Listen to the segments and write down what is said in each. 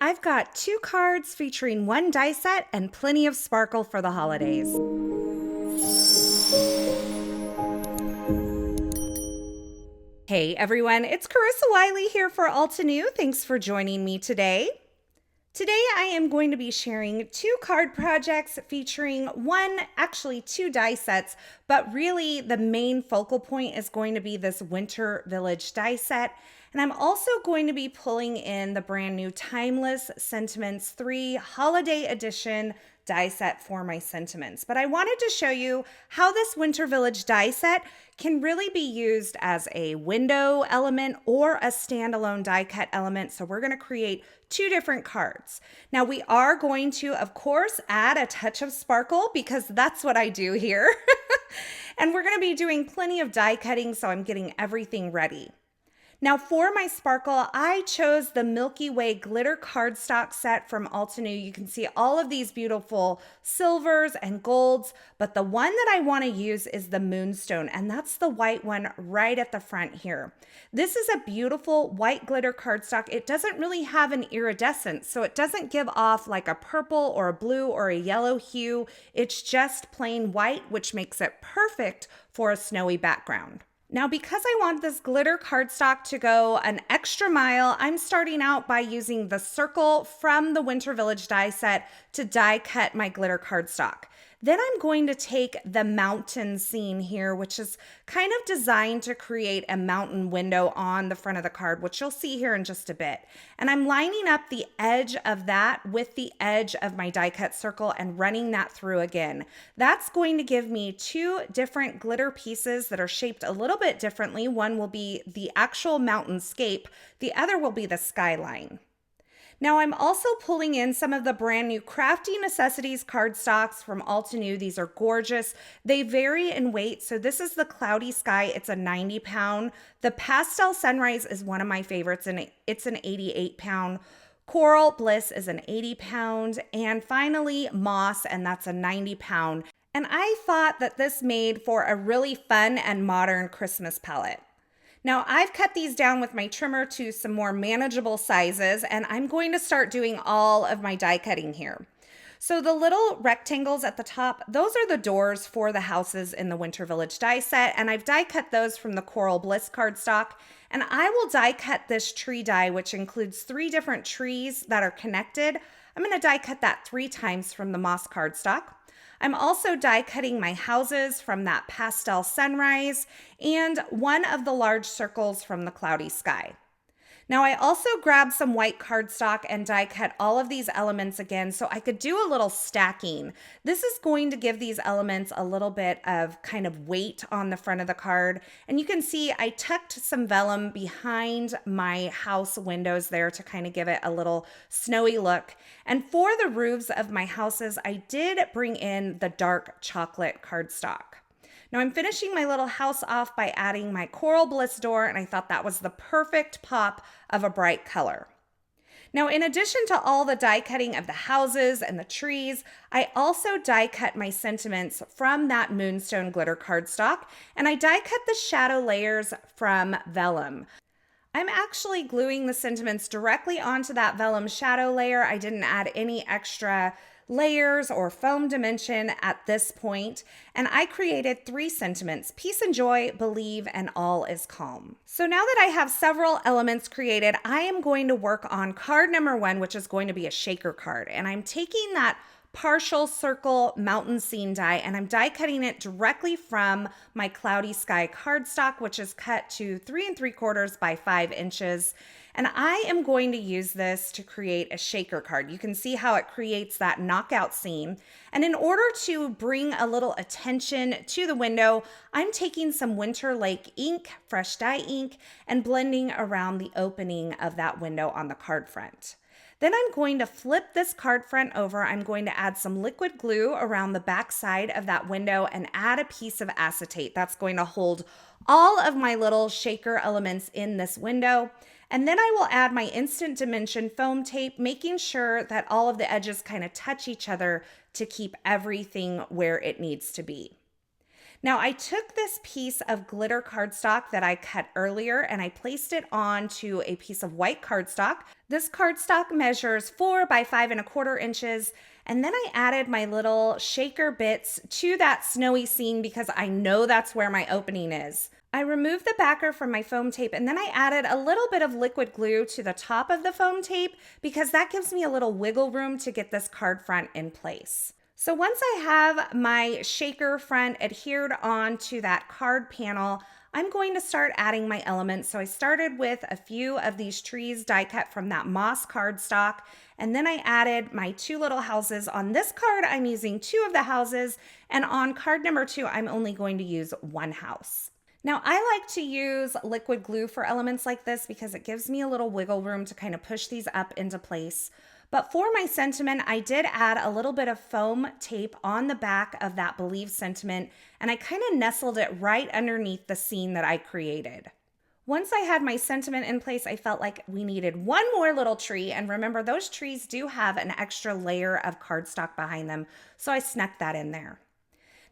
I've got 2 cards featuring 1 die set and plenty of sparkle for the holidays. Hey everyone, it's Carissa Wiley here for Altenew. Thanks for joining me today. Today I am going to be sharing 2 card projects featuring 2 die sets, but really the main focal point is going to be this Winter Village die set. And I'm also going to be pulling in the brand new Timeless Sentiments 3 Holiday Edition die set for my sentiments. But I wanted to show you how this Winter Village die set can really be used as a window element or a standalone die cut element. So we're going to create 2 different cards. Now we are going to, of course, add a touch of sparkle because that's what I do here. And we're going to be doing plenty of die cutting, so I'm getting everything ready. Now for my sparkle, I chose the Milky Way glitter cardstock set from Altenew. You can see all of these beautiful silvers and golds, but the one that I want to use is the Moonstone, and that's the white one right at the front here. This is a beautiful white glitter cardstock. It doesn't really have an iridescence, so it doesn't give off like a purple or a blue or a yellow hue. It's just plain white, which makes it perfect for a snowy background. Now, because I want this glitter cardstock to go an extra mile, I'm starting out by using the circle from the Winter Village die set to die cut my glitter cardstock. Then I'm going to take the mountain scene here, which is kind of designed to create a mountain window on the front of the card, which you'll see here in just a bit. And I'm lining up the edge of that with the edge of my die cut circle and running that through again. That's going to give me 2 different glitter pieces that are shaped a little bit differently. One will be the actual mountainscape, the other will be the skyline. Now I'm also pulling in some of the brand new Crafty Necessities cardstocks from Altenew. These are gorgeous. They vary in weight. So this is the Cloudy Sky. It's a 90-pound. The Pastel Sunrise is one of my favorites, and it's an 88-pound. Coral Bliss is an 80-pound. And finally, Moss, and that's a 90-pound. And I thought that this made for a really fun and modern Christmas palette. Now I've cut these down with my trimmer to some more manageable sizes, and I'm going to start doing all of my die cutting here. So the little rectangles at the top, those are the doors for the houses in the Winter Village die set, and I've die cut those from the Coral Bliss cardstock. And I will die cut this tree die, which includes 3 different trees that are connected. I'm going to die cut that 3 times from the Moss cardstock. I'm also die cutting my houses from that Pastel Sunrise and one of the large circles from the Cloudy Sky. Now I also grabbed some white cardstock and die cut all of these elements again so I could do a little stacking. This is going to give these elements a little bit of kind of weight on the front of the card. And you can see I tucked some vellum behind my house windows there to kind of give it a little snowy look. And for the roofs of my houses, I did bring in the dark chocolate cardstock. Now I'm finishing my little house off by adding my Coral Bliss door, and I thought that was the perfect pop of a bright color. Now, in addition to all the die cutting of the houses and the trees, I also die cut my sentiments from that Moonstone glitter cardstock, and I die cut the shadow layers from Vellum. I'm actually gluing the sentiments directly onto that Vellum shadow layer. I didn't add any extra layers or foam dimension at this point, and I created 3 sentiments: peace and joy, believe, and all is calm. So now that I have several elements created, I am going to work on card number 1, which is going to be a shaker card, and I'm taking that partial circle mountain scene die and I'm die cutting it directly from my Cloudy Sky cardstock, which is cut to 3 3/4 by 5 inches. And I am going to use this to create a shaker card. You can see how it creates that knockout scene. And in order to bring a little attention to the window, I'm taking some Winter Lake ink, fresh dye ink, and blending around the opening of that window on the card front. Then I'm going to flip this card front over. I'm going to add some liquid glue around the back side of that window and add a piece of acetate. That's going to hold all of my little shaker elements in this window. And then I will add my Instant Dimension foam tape, making sure that all of the edges kind of touch each other to keep everything where it needs to be. Now I took this piece of glitter cardstock that I cut earlier and I placed it onto a piece of white cardstock. This cardstock measures 4 by 5¼ inches. And then I added my little shaker bits to that snowy scene because I know that's where my opening is. I removed the backer from my foam tape and then I added a little bit of liquid glue to the top of the foam tape because that gives me a little wiggle room to get this card front in place. So once I have my shaker front adhered onto that card panel, I'm going to start adding my elements. So I started with a few of these trees die cut from that moss cardstock, and then I added my 2 little houses. On this card, I'm using 2 of the houses, and on card number 2, I'm only going to use 1 house. Now, I like to use liquid glue for elements like this because it gives me a little wiggle room to kind of push these up into place. But for my sentiment, I did add a little bit of foam tape on the back of that Believe sentiment, and I kind of nestled it right underneath the scene that I created. Once I had my sentiment in place, I felt like we needed one more little tree, and remember, those trees do have an extra layer of cardstock behind them, so I snuck that in there.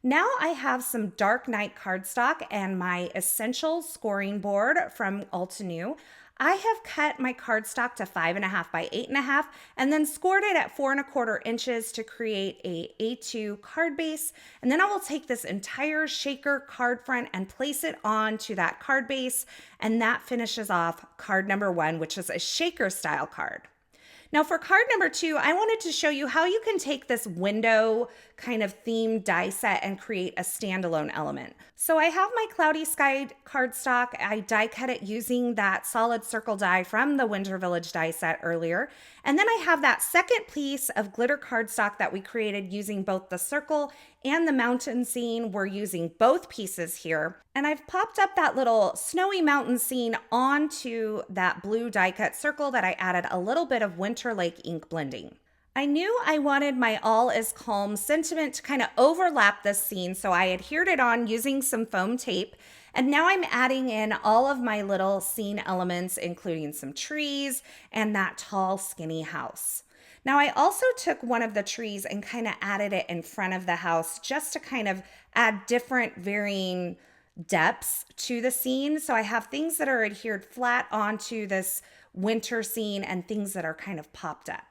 Now I have some Dark Night cardstock and my Essential scoring board from Altenew. I have cut my cardstock to 5½ by 8½ and then scored it at 4¼ inches to create a A2 card base. And then I will take this entire shaker card front and place it onto that card base. And that finishes off card number 1, which is a shaker style card. Now for card number 2, I wanted to show you how you can take this window kind of themed die set and create a standalone element. So I have my Cloudy Sky cardstock. I die cut it using that solid circle die from the Winter Village die set earlier. And then I have that second piece of glitter cardstock that we created using both the circle and the mountain scene. We're using both pieces here. And I've popped up that little snowy mountain scene onto that blue die cut circle that I added a little bit of Winter Lake ink blending. I knew I wanted my All Is Calm sentiment to kind of overlap this scene, so I adhered it on using some foam tape. And now I'm adding in all of my little scene elements, including some trees and that tall, skinny house. Now I also took one of the trees and kind of added it in front of the house just to kind of add different varying depths to the scene. So I have things that are adhered flat onto this winter scene and things that are kind of popped up.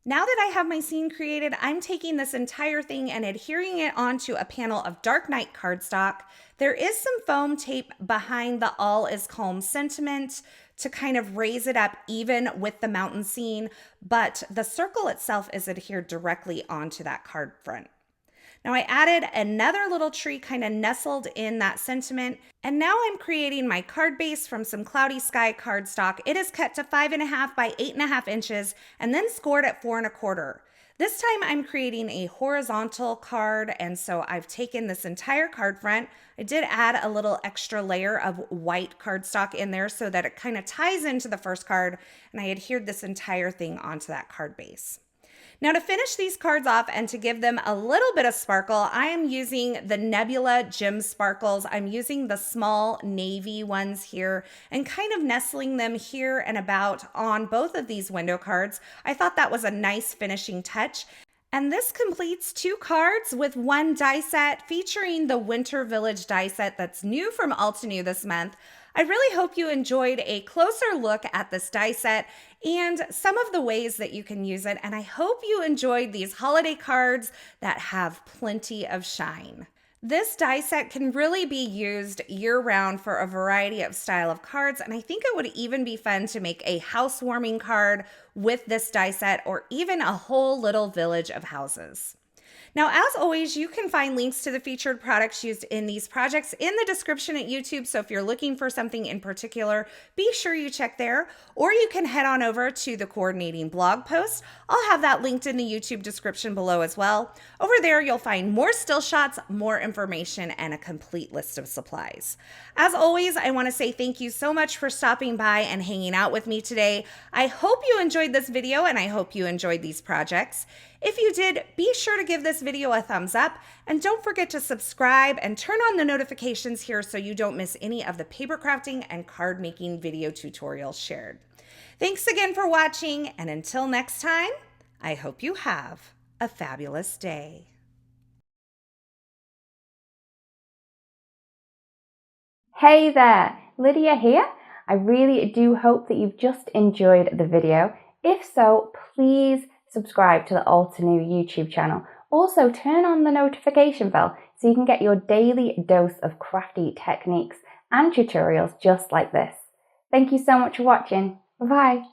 Now that I have my scene created, I'm taking this entire thing and adhering it onto a panel of Dark Night cardstock. There is some foam tape behind the All Is Calm sentiment to kind of raise it up even with the mountain scene, but the circle itself is adhered directly onto that card front. Now I added another little tree kind of nestled in that sentiment, and now I'm creating my card base from some Cloudy Sky cardstock. It is cut to 5½ by 8½ inches and then scored at 4¼ This time I'm creating a horizontal card, and so I've taken this entire card front. I did add a little extra layer of white cardstock in there so that it kind of ties into the first card, and I adhered this entire thing onto that card base. Now to finish these cards off and to give them a little bit of sparkle, I am using the Nebula Gem Sparkles. I'm using the small navy ones here and kind of nestling them here and about on both of these window cards. I thought that was a nice finishing touch. And this completes 2 cards with 1 die set featuring the Winter Village die set that's new from Altenew this month. I really hope you enjoyed a closer look at this die set and some of the ways that you can use it. And I hope you enjoyed these holiday cards that have plenty of shine. This die set can really be used year-round for a variety of style of cards, and I think it would even be fun to make a housewarming card with this die set or even a whole little village of houses. Now, as always, you can find links to the featured products used in these projects in the description at YouTube, so if you're looking for something in particular, be sure you check there, or you can head on over to the coordinating blog post. I'll have that linked in the YouTube description below as well. Over there, you'll find more still shots, more information, and a complete list of supplies. As always, I want to say thank you so much for stopping by and hanging out with me today. I hope you enjoyed this video, and I hope you enjoyed these projects. If you did, be sure to give this video a thumbs up, and don't forget to subscribe and turn on the notifications here so you don't miss any of the paper crafting and card making video tutorials shared. Thanks again for watching, and until next time, I hope you have a fabulous day. Hey there, Lydia here. I really do hope that you've just enjoyed the video. If so, please subscribe to the Altenew YouTube channel. Also, turn on the notification bell so you can get your daily dose of crafty techniques and tutorials just like this. Thank you so much for watching. Bye-bye.